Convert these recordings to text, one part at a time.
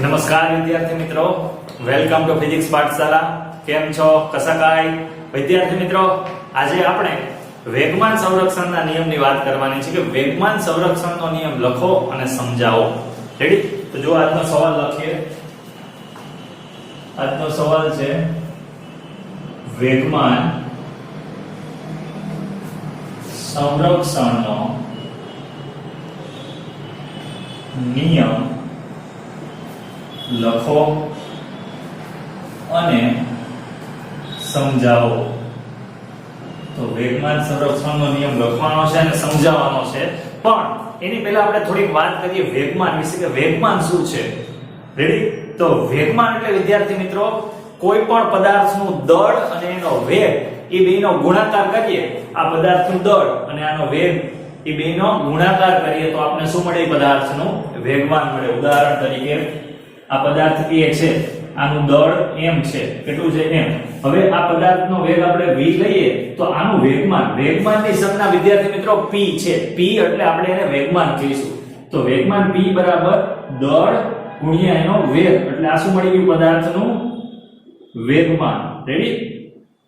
નમસ્કાર વિદ્યાર્થી મિત્રો, વેલકમ ટુ ફિઝિક્સ પાઠશાલા. કેમ છો? કસા કાય? વિદ્યાર્થી મિત્રો, આજે આપણે વેગમાન સંરક્ષણના નિયમની વાત કરવાની છે કે વેગમાન સંરક્ષણનો નિયમ લખો અને સમજાવો. રેડી? તો જો આજનો સવાલ લખીએ. આજનો સવાલ છે વેગમાન સંરક્ષણનો નિયમ લખો અને સમજાવો. તો વેગમાન સંરક્ષણનો નિયમ લખવાનો છે અને સમજાવવાનો છે, પણ એની પહેલા આપણે થોડીક વાત કરીએ વેગમાન વિશે કે વેગમાન શું છે. રેડી? તો વેગમાન એટલે વિદ્યાર્થી મિત્રો કોઈ પણ પદાર્થનું દળ અને એનો વેગ એ બેનો ગુણાકાર કરીએ. આ પદાર્થનું દળ અને આનો વેગ એ બેનો ગુણાકાર કરીએ તો આપણે શું મળે? પદાર્થનું વેગમાન મળે. ઉદાહરણ તરીકે આ પદાર્થ A છે, આનું દળ m છે. કેટલું છે? m. હવે આ પદાર્થનો વેગ આપણે v લઈએ તો આનું વેગમાનની સંજ્ઞા વિદ્યાર્થી મિત્રો p છે. p એટલે આપણે એને વેગમાન કહીશું. તો વેગમાન p બરાબર દળ ગુણ્યા એનો વેગ, એટલે આ શું મળી ગયું? પદાર્થનું વેગમાન. રેડી?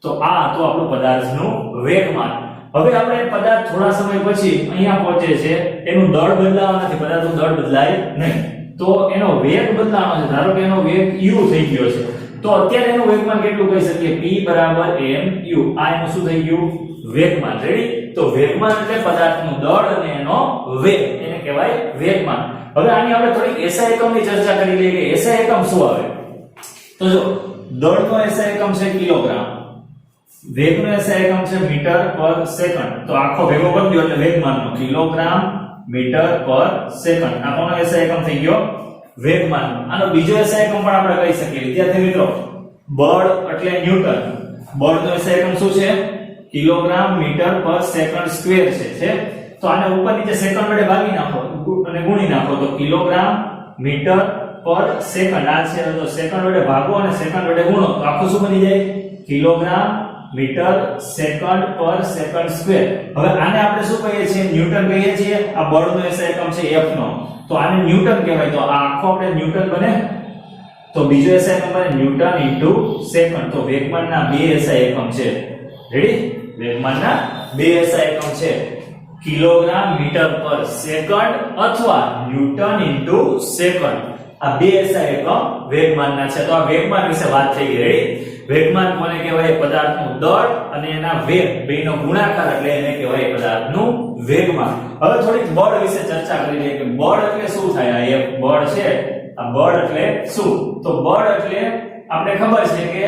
તો આ તો આપણું પદાર્થનું વેગમાન. હવે આપણે પદાર્થ થોડા સમય પછી અહીંયા પહોંચે છે, એનું દળ બદલાવા નથી, પદાર્થનું દળ બદલાય નહીં, તો એનો વેગ બદલાવાનો છે. ધારો કે એનો વેગ u થઈ ગયો છે, તો અત્યારે એનું વેગમાન કેટલું કહી શકીએ? p બરાબર mu. આ એનું શું થઈ ગયું? વેગમાન. રેડી? તો વેગમાન એટલે પદાર્થનું દળ અને એનો વેગ, એને કહેવાય વેગમાન. હવે આની આપણે થોડી SI એકમની ચર્ચા કરી લઈએ કે SI એકમ શું આવે. તો જો દળનો SI એકમ છે કિલોગ્રામ, વેગનો SI એકમ છે મીટર પર સેકન્ડ. તો આખો ભેગો કરી દો એટલે વેગમાનનો કિલોગ્રામ મીટર પર સેકન્ડ. આ કોનો SI એકમ થઈ ગયો? વેગમાન. આનો બીજો SI એકમ પણ આપણે કહી શકીએ વિદ્યાર્થી મિત્રો, બળ એટલે ન્યૂટન. બળનો SI એકમ શું છે? કિલોગ્રામ મીટર પર સેકન્ડ સ્ક્વેર છે. તો આને ઉપર નીચે સેકન્ડ વડે ભાગી નાખો અને ગુણી નાખો તો કિલોગ્રામ મીટર પર સેકન્ડ. આ છે તો સેકન્ડ વડે ભાગો અને સેકન્ડ વડે ગુણો તો આખું શું બની જાય? કિલોગ્રામ મીટર સેકન્ડ પર સેકન્ડ સ્ક્વેર. હવે આને આપણે શું કહીએ છીએ? ન્યૂટન કહીએ છીએ. આ બળનો SI એકમ છે F નો, તો આને ન્યૂટન કહેવાય. તો આ આખો આપણે ન્યૂટન બને. તો બીજો SI એકમ બને ન્યૂટન ઇન્ટુ સેકન્ડ. તો વેગમાનના બે SI એકમ છે. રેડી? વેગમાનના બે SI એકમ છે, કિલોગ્રામ મીટર પર સેકન્ડ અથવા ન્યૂટન ઇન્ટુ સેકન્ડ. આ બે SI એકમ વેગમાનના છે. તો આ વેગમાન વિશે વાત થઈ ગઈ. રેડી? વેગમાન કોને કહેવાય? પદાર્થનું દળ અને એના વેગ બેનો ગુણાકાર, એટલે એને કહેવાય પદાર્થનું વેગમાન. હવે થોડીક બળ વિશે ચર્ચા કરી લઈએ કે બળ એટલે શું થાય. આ એક બળ છે, આ બળ એટલે શું? તો બળ એટલે આપણે ખબર છે કે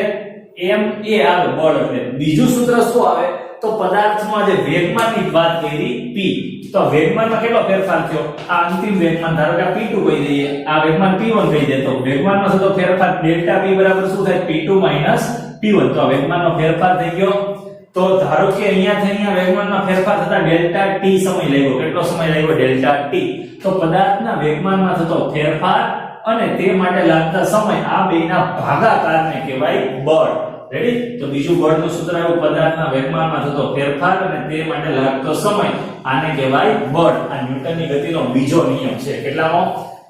m a આવે બળ એટલે. બીજું સૂત્ર શું આવે? તો પદાર્થમાં જે વેગમાનની વાત કરી p, તો વેગમાનમાં કેટલો ફેરફાર થયો? આ અંતિમ વેગમાન ધારો કે p2 કહી દઈએ, આ વેગમાન p1 કહી દે, તો વેગમાનમાં થતો ફેરફાર ડેલ્ટા p બરાબર શું થાય? p2 p1. તો આ વેગમાનનો ફેરફાર થઈ ગયો. તો ધારો કે અહીંયાથી અહીંયા વેગમાનમાં ફેરફાર થતા ડેલ્ટા t સમય લાગ્યો. કેટલો સમય લાગ્યો? Delta t. તો પદાર્થના વેગમાનમાં થતો ફેરફાર અને તે માટે લાગતા સમય, આ બેના ભાગાકારને કહેવાય બળ. રેડી? તો બીજું બળનું સૂત્ર આવ્યું, પદાર્થના વેગમાનમાં થતો ફેરફાર અને તે માટે લાગતો સમય, આને કહેવાય બળ. આ ન્યૂટનની ગતિનો બીજો નિયમ છે. કેટલામો?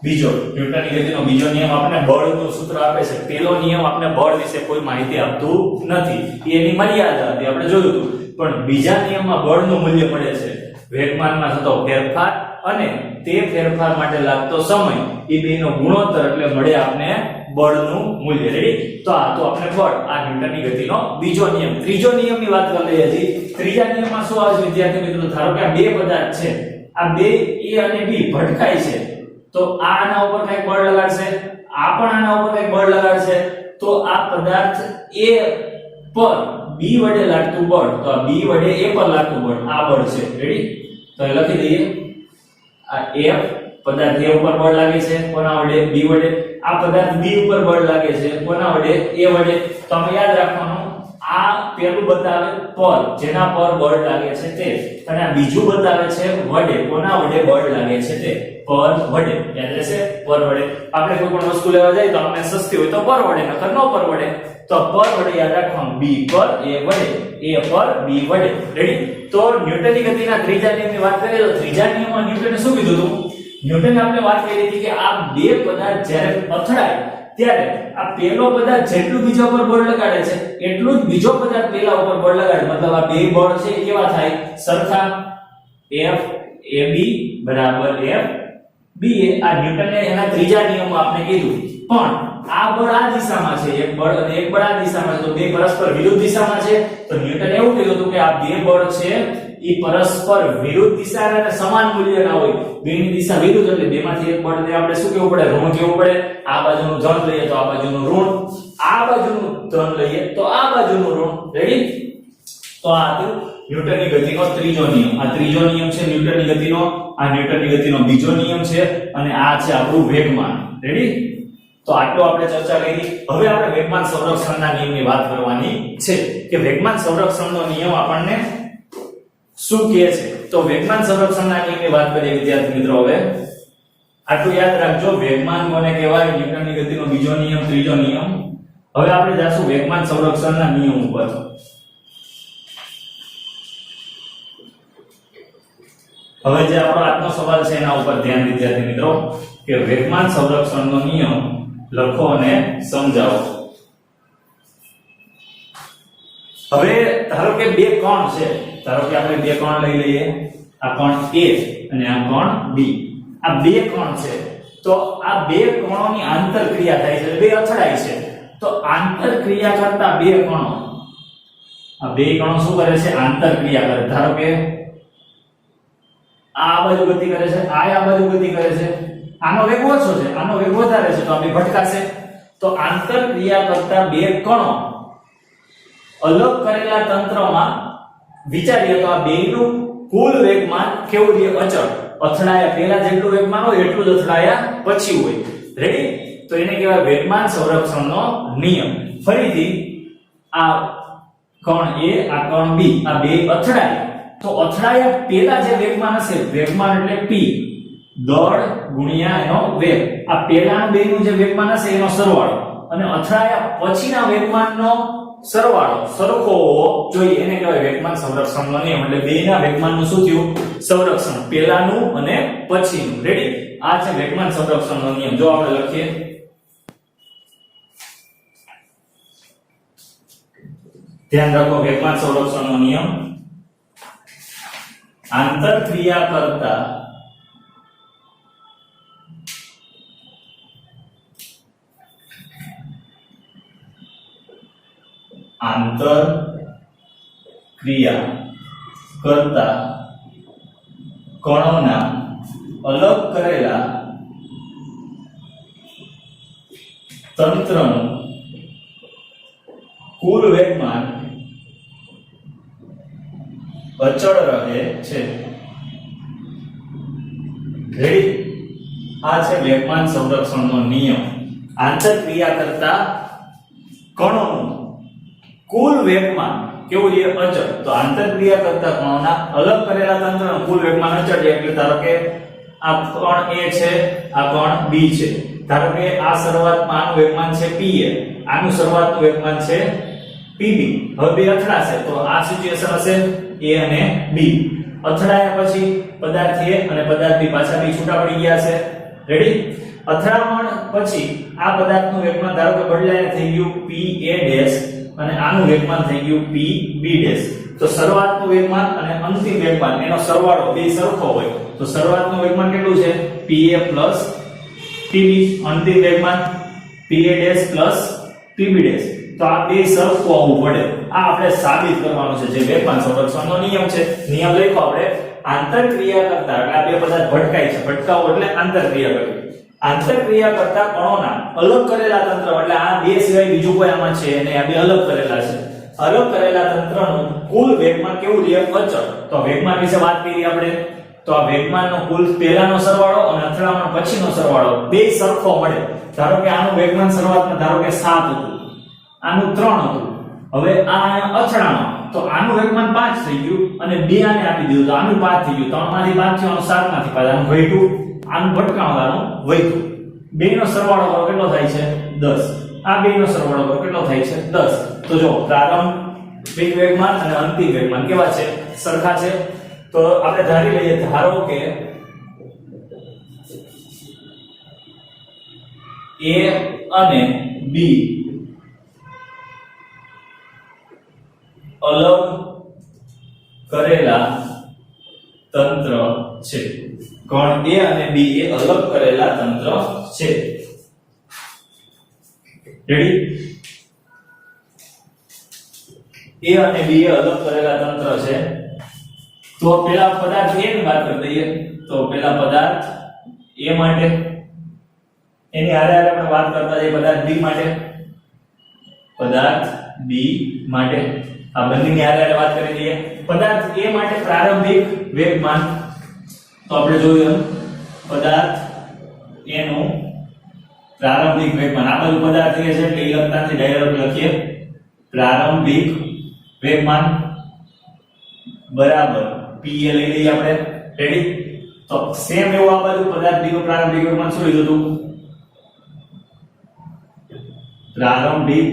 બીજો. ન્યૂટનની ગતિનો બીજો નિયમ આપણને બળનું સૂત્ર આપે છે. પહેલો નિયમ આપણને બળ વિશે કોઈ માહિતી આપતું નથી, એની મર્યાદા હતી, આપણે જોયું હતું. પણ બીજા નિયમમાં બળનું મૂલ્ય મળે છે. વેગમાનમાં થતો ફેરફાર અને તે ફેરફાર માટે લાગતો સમય, એ બેનો ગુણોત્તર, એટલે મળે આપણે બળનું મૂલ્ય. રેડી? તો આ તો આપણે બળ, આ ન્યૂટનની ગતિનો બીજો નિયમ. ત્રીજો નિયમની વાત કરી લઈએ છીએ. ત્રીજા નિયમમાં શું આવે છે વિદ્યાર્થી મિત્રો? ધારો કે આ બે પદાર્થ છે, આ બે A અને B ભટકાય છે, તો આ આના ઉપર કઈક બળ લગાડશે, આ પણ આના ઉપર કઈક બળ લગાડશે, તો આ પદાર્થ A પર B વડે લાગતું બળ, તો આ B વડે A પર લાગતું બળ, આ બળ છે. રેડી? તો એ લખી દઈએ. આ F પદાર્થ A ઉપર બળ લાગે છે, કોના વડે? B વડે. આ પદાર્થ B ઉપર બળ લાગે છે, કોના વડે? A વડે. તો આપણે યાદ રાખવાનું, આ પેલું બતાવે પર, જેના પર બળ લાગે છે તે, અને આ બીજું બતાવે છે વડે, કોના વડે બળ લાગે છે તે? પર વડે. યાદ રહેશે? પર વડે. આપણે કોઈ પણ વસ્તુ લેવા જાય તો આપણે સસ્તી હોય તો પર વડે, નકર નો પર વડે. તો પર વડે યાદ રાખવાનું, B પર A વડે, A પર B વડે. રેડી? તો ન્યૂટનની ગતિના ત્રીજા નિયમની વાત કરીએ તો ત્રીજા નિયમમાં ન્યૂટને શું કીધું હતું? ન્યૂટને આપણે વાત કરી હતી કે આ બે પદાર્થ જ્યારે અથડાય ત્યારે આ પેલો પદાર્થ જેટલું બીજા ઉપર બળ લગાડે છે એટલું જ બીજો પદાર્થ પેલા ઉપર બળ લગાડે, મતલબ આ બે બળ છે એ કેવા થાય? સરખા. F AB બરાબર F BA. આ ન્યૂટને એના ત્રીજા નિયમમાં આપણે કીધું. પણ આ બળ આ દિશામાં છે, એક બળ અને એક બળ આ દિશામાં છે, તો બે પરસ્પર વિરુદ્ધ દિશામાં છે. તો ન્યૂટને એવું કહ્યું હતું કે આ બે બળ છે ઈ પરસ્પર વિરુદ્ધ દિશા અને સમાન મૂલ્યના હોય. બેની દિશા વિરુદ્ધ એટલે બેમાંથી એક બળને આપણે શું કહેવું પડે? ઋણ કહેવું પડે. આ બાજુનું ધન લઈએ તો આ બાજુનું ઋણ, આ બાજુનું ધન લઈએ તો આ બાજુનું ઋણ. રેડી? તો આ હતું ન્યૂટનની ગતિનો ત્રીજો નિયમ. આ ત્રીજો નિયમ છે ન્યૂટનની ગતિનો. આ ન્યૂટનની ગતિનો બીજો નિયમ છે અને આ છે આપણું વેગમાન. રેડી? તો આટલો આપણે ચર્ચા કરી. હવે આપણે વેગમાન સંરક્ષણના નિયમની વાત કરવાની છે કે વેગમાન સંરક્ષણનો નિયમ આપણને શું કહે છે? તો વેગમાન સંરક્ષણના નિયમની વાત કરીએ વિદ્યાર્થી મિત્રો. હવે આટલું યાદ રાખજો, વેગમાન કોને કહેવાય? ન્યૂટનની ગતિનો બીજો નિયમ, ત્રીજો નિયમ. હવે આપણે જાશું વેગમાન સંરક્ષણના નિયમ ઉપર. હવે જે આપણો આજનો સવાલ છે એના ઉપર ધ્યાન વિદ્યાર્થી મિત્રો કે વેગમાન સંરક્ષણનો નિયમ લખો અને સમજાવો. હવે ધારો કે બે કોણ છે, ધારો કે આપણે બે કોણ લઈ લઈએ, આ કોણ A અને આ કોણ B. આ બે કોણ છે તો આ બે કોણોની આંતરક્રિયા થાય છે, બે અથડાય છે. તો આંતરક્રિયા કરતા બે કોણો, આ બે કોણો શું કરે છે? આંતરક્રિયા કરે. ધારો કે આ બાજુ ગતિ કરે છે, આ બાજુ ગતિ કરે છે. આનો વેગ ઓછો છે, આનો વેગ વધારે છે, તો આ બે ભટકાશે. તો આંતરક્રિયા કરતા બે કણો અલગ કરેલા તંત્રમાં વિચારીએ તો આ બેયનું કુલ વેગમાન કેવું રહે? અચળ. અથડાયા પહેલા જેટલું વેગમાન હોય એટલું જ અથડાયા પછી હોય. રેડી? તો એને કહેવાય વેગમાન સંરક્ષણનો નિયમ. ફરીથી આ કોણ A, આ કોણ B, આ બે અથડાય તો અથડાયા પહેલા જે વેગમાન હશે, વેગમાન એટલે P, દળ ગુણ્યા એનો વેગ. આ પહેલાનું બેનું જે વેગમાન હશે એનો સરવાળો અને અથડાયા પછીના વેગમાનનો સરવાળો સરખો હોવો જોઈએ. એને કહેવાય વેગમાન સંરક્ષણનો નિયમ. એટલે બેના વેગમાનનું શું થયું? સંરક્ષણ, પહેલાનું અને પછીનું. રેડી? આ છે વેગમાન સંરક્ષણનો નિયમ. જો આપણે લખીએ, ધ્યાન રાખો, વેગમાન સંરક્ષણનો નિયમ આંતરક્રિયા કરતા કણોના અલગ કરેલા તંત્રનું કુલ વેગમાન અચળ રહે છે. રેડી? આ છે વેગમાન સંરક્ષણનો નિયમ. આંતરક્રિયા કરતા કણોનું કુલ વેગમાન કેવું છે? અચળ. તો આંતરક્રિયા કરતા કણોના અલગ કરેલા તંત્રનું કુલ વેગમાન અચળ છે. એટલે ધારો કે આ કોણ A છે, આ કોણ B છે. ધારો કે આ શરૂઆતમાં આનું વેગમાન છે PA, આનું શરૂઆતનું વેગમાન છે PB. હવે બે અથડાશે તો આ સિચ્યુએશન હશે A અને B. અથડાયા પછી પદાર્થ A અને પદાર્થ B પાછા બે છૂટા પડી ગયા છે. રેડી? અથડામણ પછી આ પદાર્થનું વેગમાન ધારો કે બદલાઈને થઈ ગયું PA' અને આનું વેગમાન થઈ ગયું PB'. તો શરૂઆતનું વેગમાન અને અંતિમ વેગમાન એનો સરવાળો બે સરખો હોય તો શરૂઆતનું વેગમાન કેટલું છે? PA + PB. અંતિમ વેગમાન PA' + PB'. તો આ બે સરખું આવવું પડે. આ આપણે સાબિત કરવાનું છે જે વેગમાન સંરક્ષણનો નિયમ છે. નિયમ લખો આપણે, આંતરક્રિયા કરતા એટલે આ બે પદાર્થ ભટકાય છે, ભટકાવો એટલે આંતરક્રિયા કરવી. આંતરક્રિયા કરતા કણોના અલગ કરેલા તંત્ર એટલે આ બે સિવાય બીજું કોઈ આમાં છે અને આ બે અલગ કરેલા છે. અલગ કરેલા તંત્રનું કુલ વેગમાન કેવું રહે? અચળ. તો વેગમાન વિશે વાત કરી આપણે. તો આ વેગમાનનો કુલ પહેલાનો સરવાળો અને અથડામણ પછીનો સરવાળો બે સરખો મળે. ધારો કે આનું વેગમાન શરૂઆતમાં ધારો કે 7 હતું, આનું 3 હતું. હવે આ અથડામણ તો આનું વેગમાન 5 થઈ ગયું અને 2 આને આપી દીધું તો આનું 5 થઈ ગયું. 3 માંથી 5 થયું, આનું 7 માંથી 5, આનું વધ્યું, આનું ભટકાણવાનું વધ્યું. બેનો સરવાળો કરો કેટલો થાય છે? 10. આ બેનો સરવાળો કરો કેટલો થાય છે? 10. તો જો પ્રારંભિક વેગમાન અને અંતિમ વેગમાન કેવા છે? સરખા છે. તો આપણે ધારી લઈએ, ધારો કે A અને B અલગ કરેલા તંત્ર છે. કણ A અને B એ અલગ કરેલા તંત્ર છે. રેડી? A અને B એ અલગ કરેલા તંત્ર છે. તો પેલા પદાર્થ A ની વાત કરી દઈએ. તો પેલા પદાર્થ A માટે એની હારે આપણે વાત કરતા જઈએ પદાર્થ B માટે. પદાર્થ B માટે આ બંનેની હારે વાત કરી દઈએ. પદાર્થ A માટે પ્રારંભિક વેગમાન તો આપણે જોયું પદાર્થ A નું પ્રારંભિક વેગમાન. આ બધું પદાર્થ A છે એટલે લખતાથી ડાયરેક્ટ લખીએ પ્રારંભિક વેગમાન બરાબર p એ લઈ લઈએ આપણે. રેડી? તો સેમ એવું આ બાજુ પદાર્થ B નું પ્રારંભિક વેગમાન શું લીધું હતું? પ્રારંભિક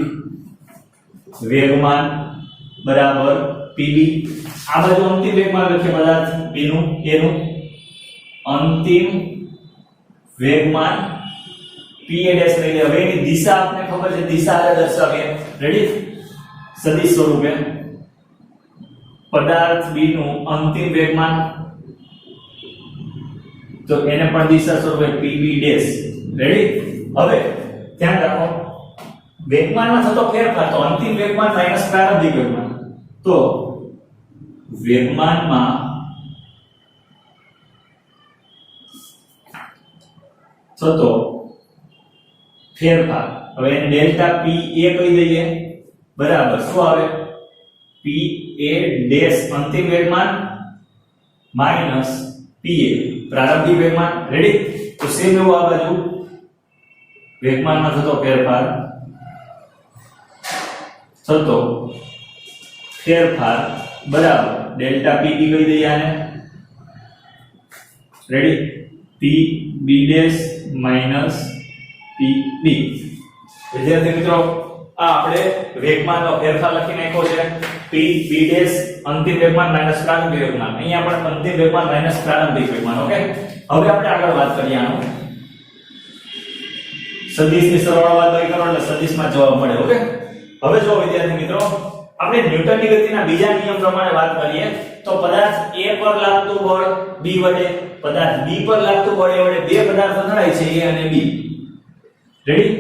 વેગમાન બરાબર pb. આ બાજુ અંતિમ વેગમાન લખીએ પદાર્થ B નું A નું અંતિમ વેગમાન pa ડેશ લઈ લે. હવે એની દિશા આપને ખબર છે, દિશા આલે દર્શાવીએ. રેડી? સદિશ સ્વરૂપે પદાર્થ B નું અંતિમ વેગમાન તો એને પણ દિશા સ્વરૂપે pb ડેશ. રેડી? હવે ધ્યાન રાખો વેગમાનમાં થતો ફેરફાર તો અંતિમ વેગમાન માઈનસ પ્રારંભિક વેગમાન. તો વેગમાનમાં થતો ફેરફાર હવે ડેલ્ટા p a કહી દઈએ બરાબર શું આવે? p a ડેશ અંતિમ વેગમાન માઈનસ p a પ્રારંભિક વેગમાન. રેડી? તો સેમ એવું આ બાજુ વેગમાનમાં થતો ફેરફાર બરાબર ડેલ્ટા p b કહી દઈએ આને. Ready? p b dash minus p b. વિદ્યાર્થી મિત્રો આ આપણે વેગમાનનો ફેરફાર લખી નાખ્યો છે. p b ડેશ અંતિમ વેગમાન માઈનસ પ્રારંભિક વેગમાન. અહીંયા પણ અંતિમ વેગમાન માઈનસ પ્રારંભિક વેગમાન. ઓકે? હવે આપણે આગળ વાત કરીએ આનો સદિશની સરવાળાવાળી કરો એટલે સદિશમાં જવાબ મળે. ઓકે? હવે જો વિદ્યાર્થી મિત્રો આપણે ન્યૂટનની ગતિના બીજા નિયમ પ્રમાણે વાત કરીએ તો પદાર્થ A પર લાગતું બળ B વડે પદાર્થ B પર લાગતું બળ A વડે બે પદાર્થો નડાય છે A અને B. રેડી?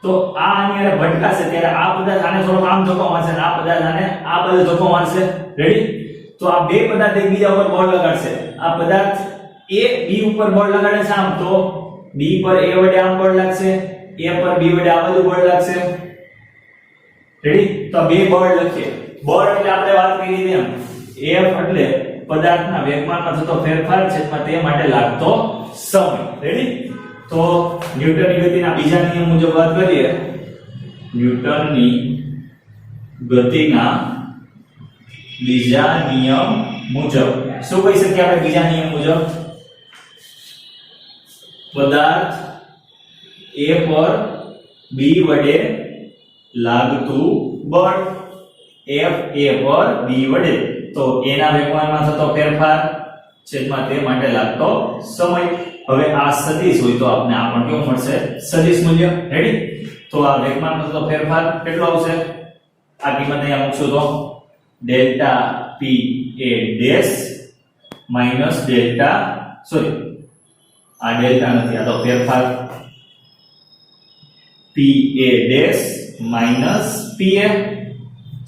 તો આ આની હારે ભટકાશે ત્યારે આ પદાર્થ આને થોડો આમ ધક્કો મારશે અને આ પદાર્થ આને આ બાજુ ધક્કો મારશે. રેડી? તો આ બે પદાર્થ એકબીજા ઉપર બળ લગાડશે. આ પદાર્થ A B ઉપર બળ લગાડે છે આમ તો B પર A વડે આમ બળ લાગશે, A પર B વડે આ બાજુ બળ લાગશે. રેડી? તો બે બળ લખીએ. બળ એટલે આપણે વાત કરી તેમ F એટલે પદાર્થના વેગમાનમાં થતો ફેરફાર છે તે માટે લાગતો સમય. રેડી? તો ન્યૂટનની ગતિના બીજા નિયમ મુજબ વાત કરીએ. ન્યૂટનની ગતિના બીજા નિયમ મુજબ શું કહી શકીએ આપણે? બીજા નિયમ મુજબ પદાર્થ A પર B વડે લાગતું બળ F A પર B વડે તો A ના વેગમાનમાં થતો ફેરફાર છેદમાં તે માટે લાગતો સમય. હવે આ સદિશ હોય તો આપણે આ પણ કેવું મળશે? સદિશ મૂલ્ય. રેડી? તો આ વેગમાનમાં થતો ફેરફાર કેટલો આવશે? આ કિંમત અહીંયા મૂકશું તો delta p a dash minus delta sorry આ ડેલ્ટા નથી આ તો ફેરફાર p a dash minus p a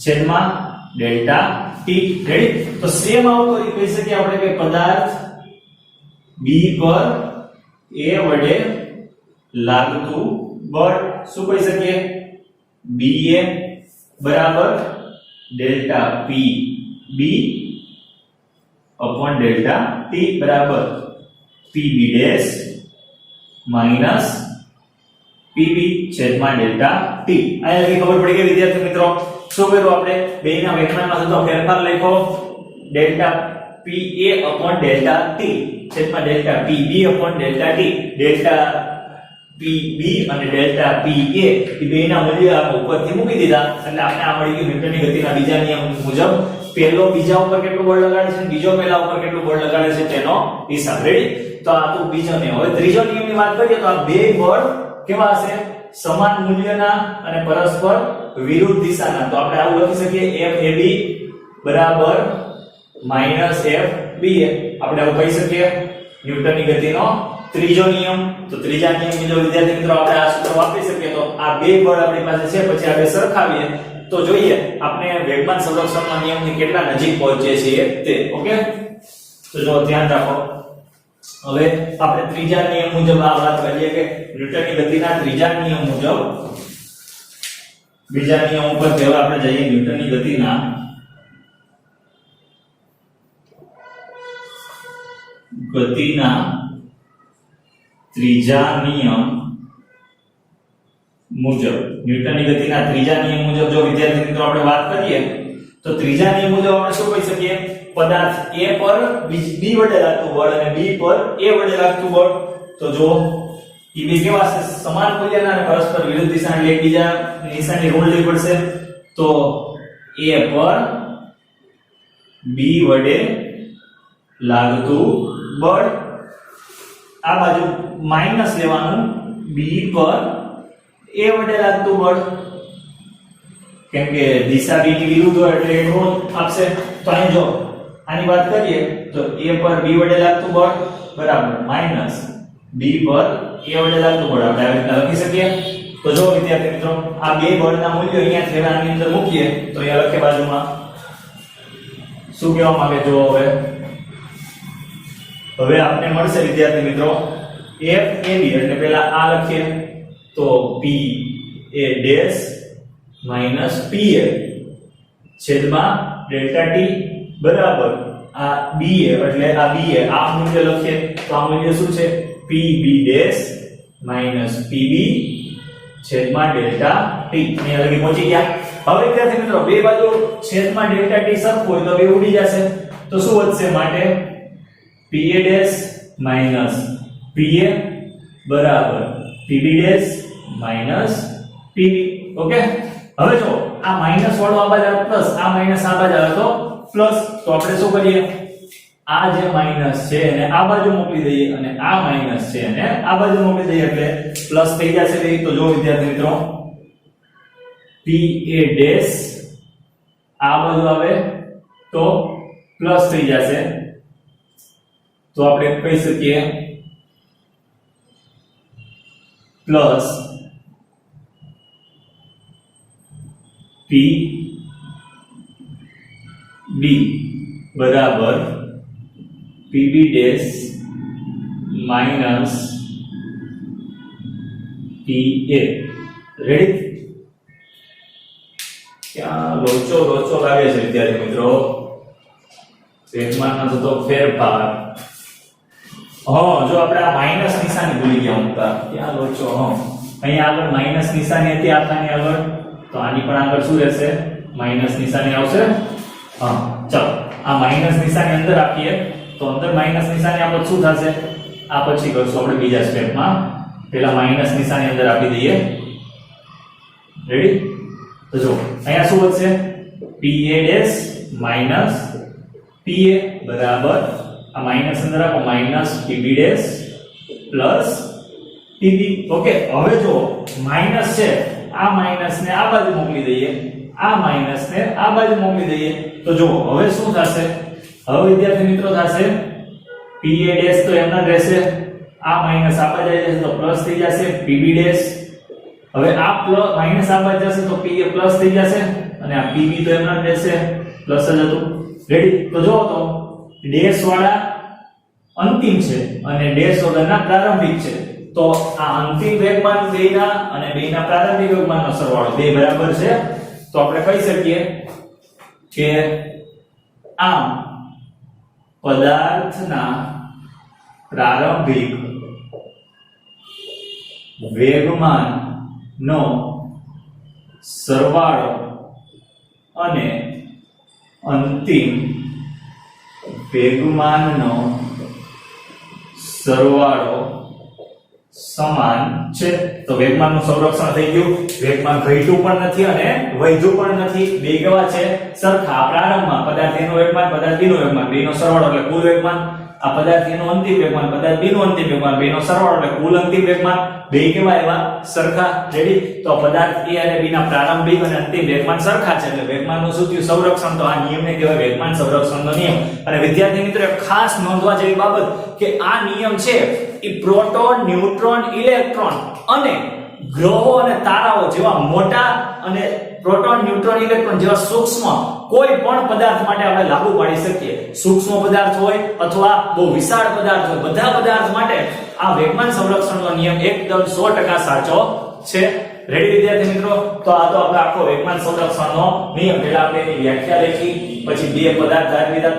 છેદમાં ડેલ્ટા t. રેડી? તો સેમ આવું કહી શકીએ આપણે કે પદાર્થ B પર A વડે લાગતું બળ શું કહી શકીએ? BA બરાબર delta p b upon delta t બરાબર pb ડેશ માઈનસ pb છેદમાં ડેલ્ટા t. અહીંયા ખબર પડી ગઈ વિદ્યાર્થી મિત્રો? શું કર્યું આપણે? બેના વેગમાનમાં થતો ફેરફાર લખ્યો delta pa upon delta t છેદમાં delta pb upon delta t. Delta pb અને ડેલ્ટા pa એ બેના મૂલ્ય આપણે ઉપરથી મૂકી દીધા એટલે આપણે આ મળી ગયું ન્યૂટનની ગતિના બીજા નિયમ મુજબ પહેલો બીજા ઉપર કેટલું બળ લગાડે છે, બીજો પહેલા ઉપર કેટલું બળ લગાડે છે તેનો હિસાબ. રેડી? તો આ તો બીજો નિયમ. હવે ત્રીજો નિયમની વાત કરીએ તો આ બે બળ કેવા હશે? સમાન મૂલ્યના અને પરસ્પર વિરુદ્ધ દિશાના. તો આપણે આવું લખી શકીએ FAB બરાબર -FBA. આપણે આવું કહી શકીએ ન્યૂટનની ગતિનો ત્રીજો નિયમ. તો ત્રીજા નિયમની જો વિદ્યાર્થી મિત્રો આપણે આ સૂત્ર વાપરી શકીએ તો આ બે બળ આપણી પાસે છે. પછી આપણે સરખાવીએ તો જોઈએ આપણે વેગમાન સંરક્ષણના નિયમની કેટલા નજીક પહોંચીએ છીએ તે. ઓકે, તો જો ધ્યાન રાખો. હવે આપણે ત્રીજા નિયમ મુજબ આ વાત કરીએ કે ન્યૂટનની ગતિના ત્રીજા નિયમ મુજબ બીજા નિયમ ઉપર હવે આપણે જઈએ. ન્યૂટનની ગતિના ત્રીજા નિયમ મુજબ ન્યૂટનની ગતિના ત્રીજા નિયમ મુજબ જો વિદ્યાર્થી મિત્રો આપણે વાત કરીએ તો ત્રીજા નિયમ મુજબ આપણે શું કહી શકીએ? પદાર્થ A પર B વડે લાગતું બળ અને B પર A વડે લાગતું બળ. તો જો એ બે કેવા છે? સમાન મૂલ્યના અને પરસ્પર વિરુદ્ધ દિશા એટલે એકબીજા નિશાની રૂલ લેવી પડશે. તો A પર B વડે લાગતું બળ, આ બાજુ માઈનસ લેવાનું B પર A વડે લાગતું બળ, કેમ કે દિશા B ની વિરુદ્ધ હોય એટલે એક ઋણ આપશે. તો અહીં જો આની વાત કરીએ તો A પર B વડે લાગતું બળ બરાબર માઈનસ B પર A વડે લાગતું બળ. આપણે આવી રીતના લખી શકીએ. તો જો વિદ્યાર્થી મિત્રો આ બે બળના મૂલ્યો અહીંયા થેલાની અંદર મૂકીએ તો અહીંયા લખે બાજુમાં શું કહેવામાં આવે? જો હવે આપણે મળશે વિદ્યાર્થી મિત્રો FAB એટલે પહેલા આ લખીએ તો PA ડેશ માઈનસ PA છેદમાં ડેલ્ટા T બરાબર આ BA એટલે આ BA આ મૂલ્ય લખીએ તો આ મૂલ્ય શું છે? PB ડેશ માઈનસ PB છેદમાં ડેલ્ટા T. અહીંયા લગી પહોંચી ગયા. હવે વિદ્યાર્થી મિત્રો બે બાજુ છેદમાં ડેલ્ટા T સરખું હોય તો બે ઉડી જશે. તો શું વધશે? માટે PA ડેશ માઈનસ PA બરાબર PB dash minus PB. Okay, હવે જો આ માઈનસ વાળો આ બાજુ પ્લસ, આ માઈનસ આ બાજુ આવે તો પ્લસ. તો આપણે શું કરીએ? આ જે માઈનસ છે એને આ બાજુ મોકલી દઈએ અને આ માઈનસ છે એને આ બાજુ મોકલી દઈએ એટલે પ્લસ થઈ જશે. તો જો વિદ્યાર્થી મિત્રો PA ડેશ આ બાજુ આવે તો પ્લસ થઈ જશે. તો આપણે કહી શકીએ પ્લસ PB બરાબર PB dash minus PA. Ready? ક્યાં લોચો લાગે છે વિદ્યાર્થી મિત્રો? વેગમાનમાં થતો ફેરફાર. જો આપણે આ માઈનસ નિશાની ભૂલી ગયા મૂકતા. ક્યાં લોચો? અહીંયા આગળ માઈનસ નિશાની હતી આખાની આગળ, તો આની પણ આગળ શું રહેશે? માઈનસ નિશાની આવશે. ચાલો આ માઈનસ નિશાની અંદર આપીએ તો અંદર માઈનસ નિશાની આપણે શું થશે? આ પછી કરશું આપણે બીજા સ્ટેપમાં. પહેલા માઈનસ નિશાની અંદર આપી દઈએ. રેડી? તો જો અહીંયા શું વધશે? PA ડેશ માઈનસ PA બરાબર આ માઈનસ અંદર આપો minus PB dash plus PB. Okay, હવે જો માઈનસ છે આ માઈનસ ને આ બાજુ મોકલી દઈએ, આ માઈનસ ને આ બાજુ મોકલી દઈએ તો જો હવે શું થશે? હવે વિદ્યાર્થી મિત્રો થશે PA ડેશ તો એમના રહેશે, આ માઈનસ આ બાજુ જશે તો પ્લસ થઈ જશે PB ડેશ. હવે આ પ્લસ માઈનસ આ બાજુ જશે તો PA પ્લસ થઈ જશે અને આ PB તો એમના રહેશે પ્લસ જ હતું. રેડી? તો જો તો ડેશ વાળા અંતિમ છે અને ડેશ વગરના પ્રારંભિક છે. તો આ અંતિમ વેગમાન બેના અને બેના પ્રારંભિક વેગમાનનો સરવાળો બે બરાબર છે. તો આપણે કહી શકીએ કે આમ પદાર્થના પ્રારંભિક વેગમાનનો સરવાળો અને અંતિમ વેગમાનનો સરવાળો સમાન છે. તો વેગમાનનું સંરક્ષણ થઈ ગયું. વેગમાન ઘટ્યું પણ નથી અને વધ્યું પણ નથી. બે કેવા છે? સરખા. પ્રારંભમાં પદાર્થ A નું વેગમાન પદાર્થ B નું વેગમાન બેનો સરવાળો એટલે કુલ વેગમાન. આ પદાર્થ એનું અંતિમ વેગમાન, પદાર્થ B નું અંતિમ વેગમાન, બેનો સરવાળો એટલે કુલ અંતિમ વેગમાન, બે કેવા એવા સરખા. રેડી? તો પદાર્થ A અને B ના પ્રારંભિક અને અંતિમ વેગમાન સરખા છે એટલે વેગમાનનું શું થયું? સંરક્ષણ. તો આ નિયમને કહેવાય વેગમાન સંરક્ષણનો નિયમ. અને વિદ્યાર્થી મિત્રો ખાસ નોંધવા જેવી બાબત કે આ નિયમ છે એ પ્રોટોન, ન્યુટ્રોન, ઇલેક્ટ્રોન અને ગ્રહો અને તારાઓ જેવા મોટા અને પ્રોટોન, ન્યુટ્રોન, ઇલેક્ટ્રોન જેવા સૂક્ષ્મ કોઈ પણ પદાર્થ માટે આપણે લાગુ પાડી શકીએ. સૂક્ષ્મ પદાર્થ હોય અથવા બહુ વિશાળ પદાર્થ હોય, બધા પદાર્થ માટે આ વેગમાન સંરક્ષણનો નિયમ એકદમ 100% સાચો છે. રેડી વિદ્યાર્થી મિત્રો? તો આ તો આપણે આખો વેગમાન સંરક્ષણનો નિયમ. પહેલા આપણે એની વ્યાખ્યા લખી, પછી બે પદાર્થ ધારી લીધા,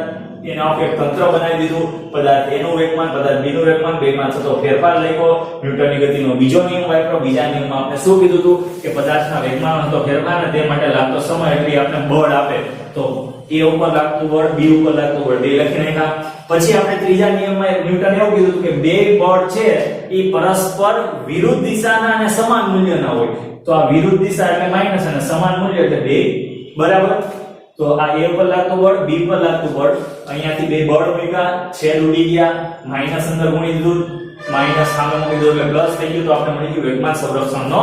એનો આપણે એક તંત્ર બનાવી દીધું. પદાર્થ A નું વેગમાન, પદાર્થ B નું વેગમાન, બેમાં થતો ફેરફાર લખ્યો. ન્યૂટનની ગતિનો બીજો નિયમ વાપર્યો. બીજા નિયમમાં આપણે શું કીધું હતું કે પદાર્થના વેગમાનમાં થતો ફેરફાર અને તે માટે લાગતો સમય એટલે આપણે બળ આપે. તો A ઉપર લાગતું બળ, B ઉપર લાગતું બળ બે લખી નાખ્યા. પછી આપણે ત્રીજા નિયમમાં ન્યૂટન એવું કીધું કે બે બળ છે એ પરસ્પર વિરુદ્ધ દિશાના અને સમાન મૂલ્યના હોય. તો આ વિરુદ્ધ દિશા એટલે માઈનસ અને સમાન મૂલ્ય એટલે બે બરાબર. તો આ A ઉપર લાગતું બળ, B પર લાગતું બળ, અહીંયાથી બે બળ મૂક્યા, છેદ ઉડી ગયા, માઈનસ અંદર ગુણી દીધું, માઈનસ સામે મૂકી દીધું એટલે પ્લસ થઈ ગયું. તો આપણે મળી ગયું વેગમાન સંરક્ષણનો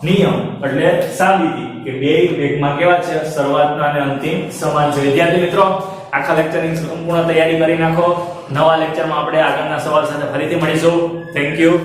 નિયમ. એટલે સાબિતી કે બે વેગમાન કેવા છે? શરૂઆતના અને અંતિમ સમાન છે. વિદ્યાર્થી મિત્રો આખા લેક્ચરની સંપૂર્ણ તૈયારી કરી નાખો. નવા લેક્ચરમાં આપણે આગળના સવાલ સાથે ફરીથી મળીશું. Thank you.